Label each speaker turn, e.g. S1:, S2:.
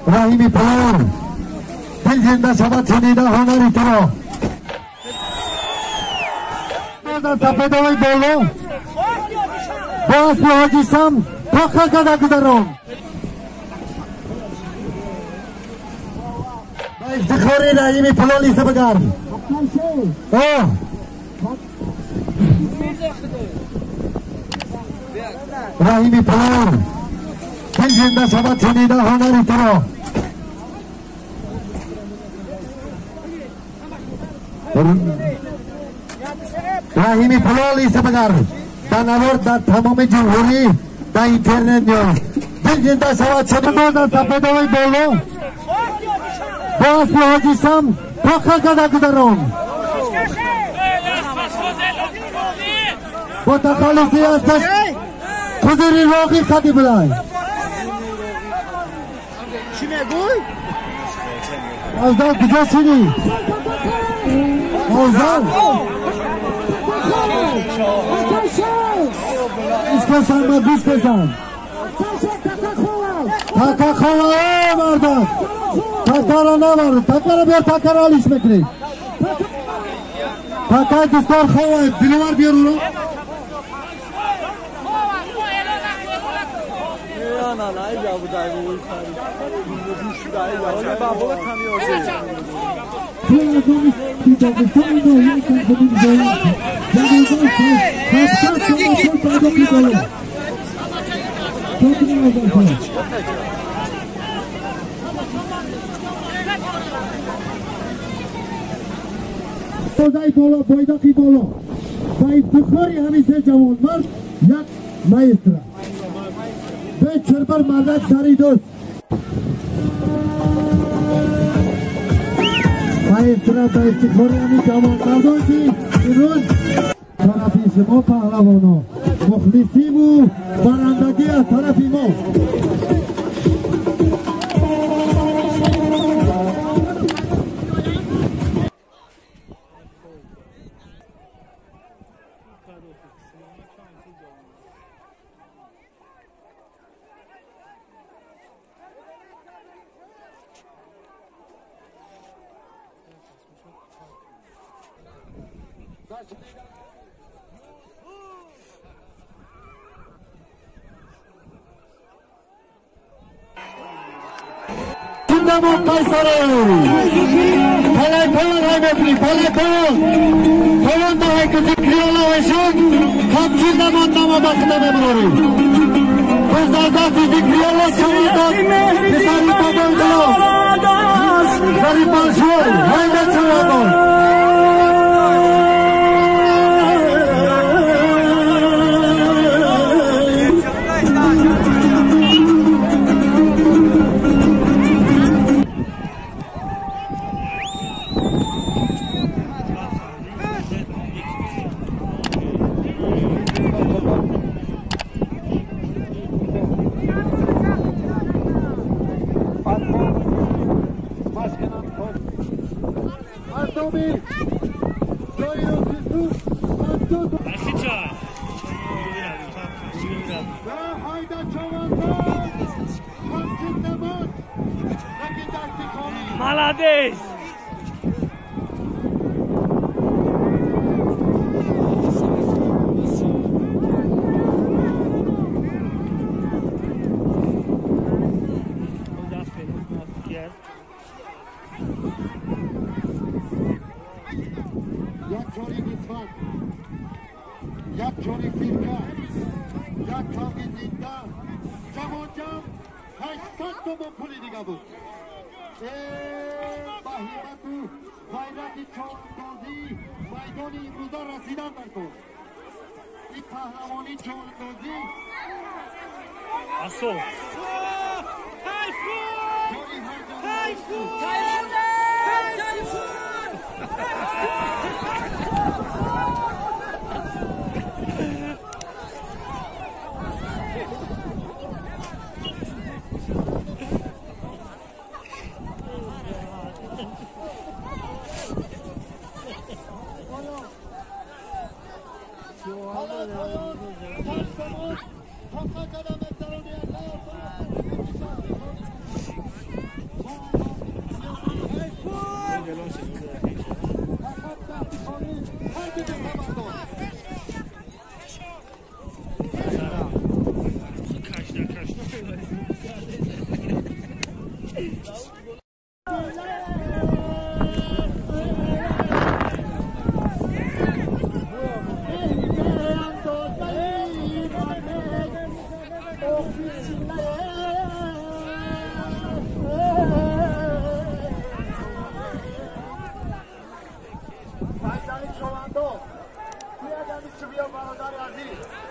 S1: راهی پلان دل زنده شود چنیده هنری تو را در سفید های بالا با اسب حاجیشم پاکه کده گذرم با افتخاری راهی پلان ایسه بگر راهی پلان دل زنده شود چنیده هنری تو را راهی پلان ایسه بگر در نورد در تمام جمهوری در اینترنت یا دل زنده شود چنیده در سفید های بالا با اسب حاجیشم پاکه کده گذرم با تخلصی هستش خودری راقی خدی بلای
S2: چی میگوی؟
S1: آزاد کجا شدی؟ آزاد اسکسن ما دوست کسن تاکا خواه مردم تاکا را نمارد تاکا را بیار تاکا را آلیش میکنی تاکا دستار خواه دلوار بیار رو
S2: نه اینجا بود ای بابا خرید بابا کمیازه
S1: بازای بالا بایداقی بالا با افتخاری همیشه جوان مرد یک مایسترا به چربر مردک سری دوست مایسترا با افتخاری همیشه جوان مرداکی این روز طرفی شما پهلوانا مخلصی و برندگی از طرفی ما Sindamon Kayseri Palekon Haybetli Palekon Kolon da haykıcı kriyola eşit Kapçındamon dama bakıda memnuri Kızlarda sizi kriyola şahidat Kısarı tabandılar Gariban şuay Haybet şuaydan
S2: Молодец!
S1: Jak Johnny Guzman, jak Johnny Filka, jak Kavgi Zindan, Camoncan, Haşkat Tomo Politika bu. Bahimatu, Bayraki Çoğundozi, Maydoni İmruza Rasidan Darko. İlk kahramoni Çoğundozi.
S2: Aso.
S1: Tayfun! Saydanlık şovanda, bir adamı çıkıyor bana dar yazı.